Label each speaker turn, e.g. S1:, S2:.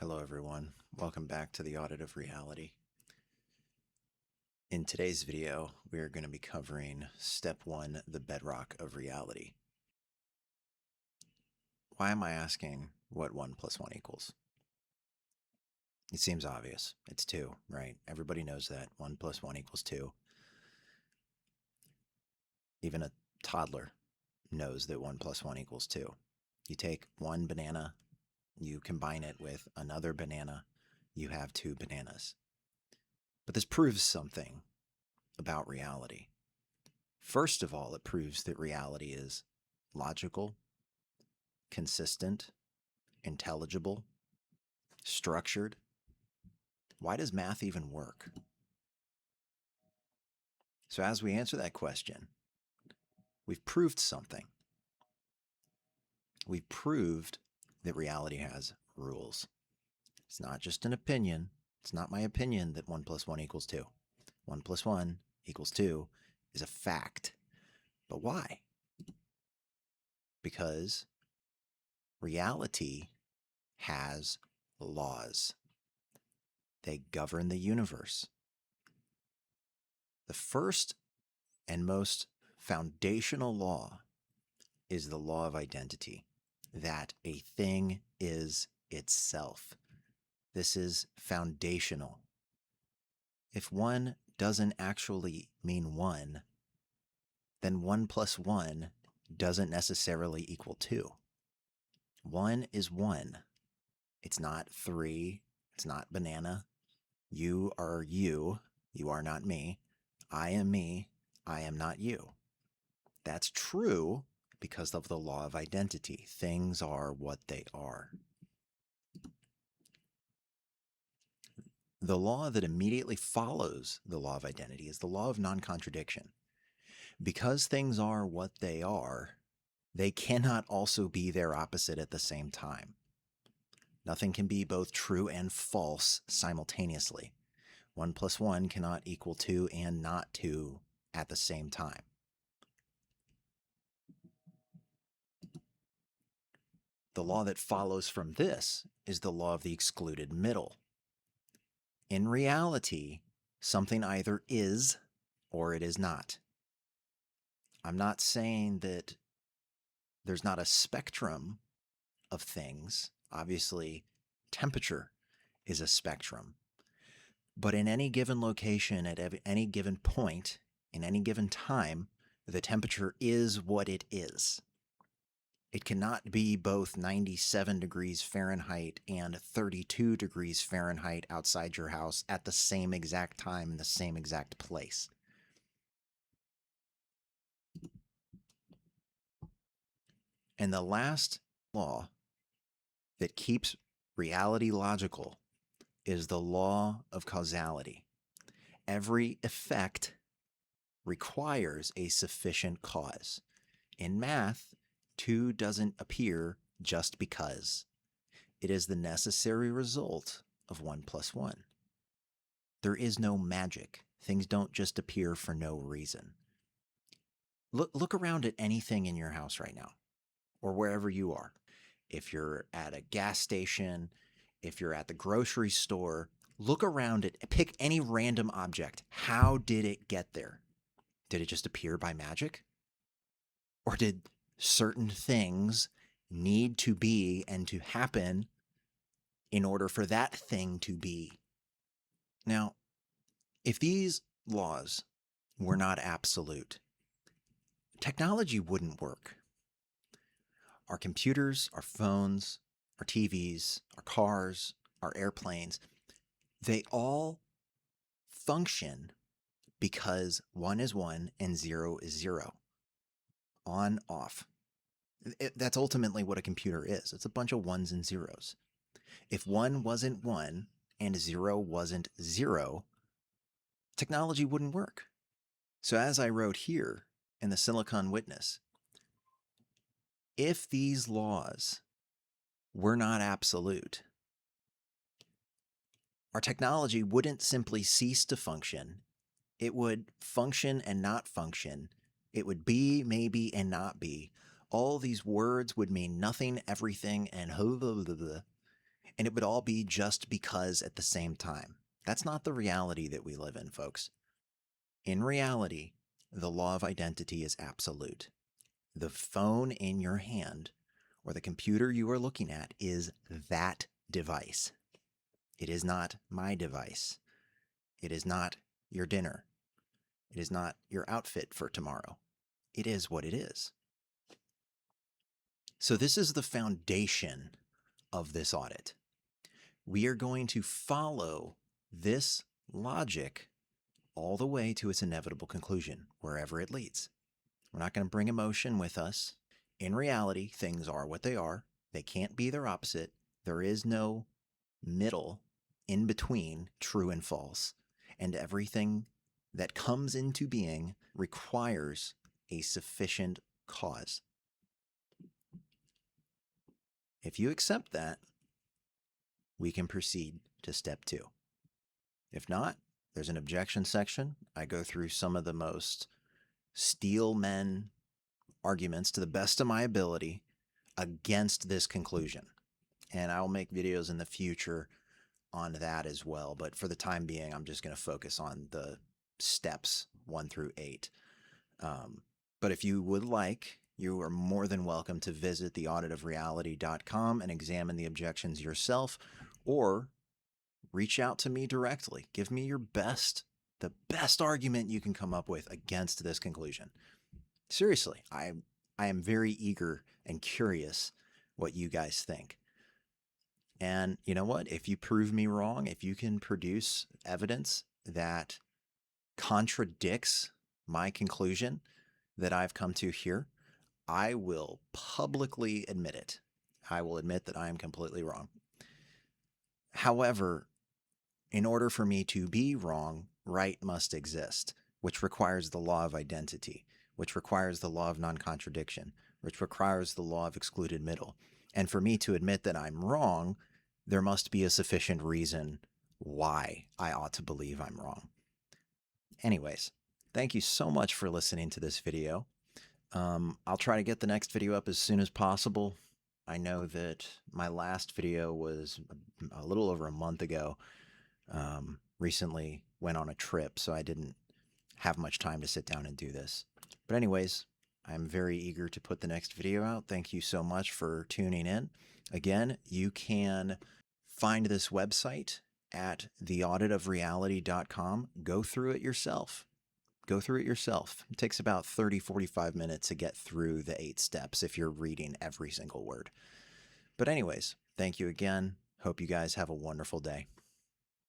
S1: Hello everyone, welcome back to the Audit of Reality. In today's video, we are going to be covering Step 1, the Bedrock of Reality. Why am I asking what 1 plus 1 equals? It seems obvious. It's 2, right? Everybody knows that 1 plus 1 equals 2. Even a toddler knows that 1 plus 1 equals 2. You take one banana, you combine it with another banana, you have 2 bananas. But this proves something about reality. First of all, it proves that reality is logical, consistent, intelligible, structured. Why does math even work? So as we answer that question, we've proved something. We've proved that reality has rules. It's not just an opinion. It's not my opinion that 1 plus 1 equals 2. 1 plus 1 equals 2 is a fact. But why? Because reality has laws. They govern the universe. The first and most foundational law is the law of identity, that a thing is itself. This is foundational. If 1 doesn't actually mean 1, then 1 plus 1 doesn't necessarily equal 2. 1 is 1. It's not 3. It's not banana. You are you. You are not me. I am me. I am not you. That's true because of the law of identity. Things are what they are. The law that immediately follows the law of identity is the law of non-contradiction. Because things are what they are, they cannot also be their opposite at the same time. Nothing can be both true and false simultaneously. 1 plus 1 cannot equal 2 and not 2 at the same time. The law that follows from this is the law of the excluded middle. In reality, something either is or it is not. I'm not saying that there's not a spectrum of things. Obviously, temperature is a spectrum. But in any given location, at any given point, in any given time, the temperature is what it is. It cannot be both 97 degrees Fahrenheit and 32 degrees Fahrenheit outside your house at the same exact time in the same exact place. And the last law that keeps reality logical is the law of causality. Every effect requires a sufficient cause. In math, 2 doesn't appear just because. It is the necessary result of 1 plus 1. There is no magic. Things don't just appear for no reason. Look around at anything in your house right now, or wherever you are. If you're at a gas station, if you're at the grocery store, look around it, pick any random object. How did it get there? Did it just appear by magic? Or did certain things need to be and to happen in order for that thing to be? Now, if these laws were not absolute, technology wouldn't work. Our computers, our phones, our TVs, our cars, our airplanes, they all function because 1 is 1 and 0 is 0. On, off. That's ultimately what a computer is. It's a bunch of 1s and 0s. If 1 wasn't 1 and 0 wasn't 0, technology wouldn't work. So as I wrote here in the Silicon Witness, if these laws were not absolute, our technology wouldn't simply cease to function. It would function and not function. It would be, maybe, and not be. All these words would mean nothing, everything, and blah, blah, blah, blah. And it would all be just because at the same time. That's not the reality that we live in, folks. In reality, the law of identity is absolute. The phone in your hand or the computer you are looking at is that device. It is not my device. It is not your dinner. It is not your outfit for tomorrow. It is what it is. So this is the foundation of this audit. We are going to follow this logic all the way to its inevitable conclusion, wherever it leads. We're not going to bring emotion with us. In reality, things are what they are. They can't be their opposite. There is no middle in between true and false. And everything that comes into being requires a sufficient cause. If you accept that, we can proceed to step 2. If not, there's an objection section. I go through some of the most steel men arguments to the best of my ability against this conclusion. And I'll make videos in the future on that as well. But for the time being, I'm just going to focus on the steps 1 through 8. But if you would like, you are more than welcome to visit theauditofreality.com and examine the objections yourself, or reach out to me directly. Give me the best argument you can come up with against this conclusion. Seriously, I am very eager and curious what you guys think. And you know what? If you prove me wrong, if you can produce evidence that contradicts my conclusion that I've come to here, I will publicly admit it. I will admit that I am completely wrong. However, in order for me to be wrong, right must exist, which requires the law of identity, which requires the law of non-contradiction, which requires the law of excluded middle. And for me to admit that I'm wrong, there must be a sufficient reason why I ought to believe I'm wrong. Anyways, thank you so much for listening to this video. I'll try to get the next video up as soon as possible. I know that my last video was a little over a month ago. Recently went on a trip, so I didn't have much time to sit down and do this. But anyways, I'm very eager to put the next video out. Thank you so much for tuning in. Again, you can find this website at theauditofreality.com. Go through it yourself. Go through it yourself. It takes about 30-45 minutes to get through the 8 steps if you're reading every single word. But anyways, thank you again. Hope you guys have a wonderful day.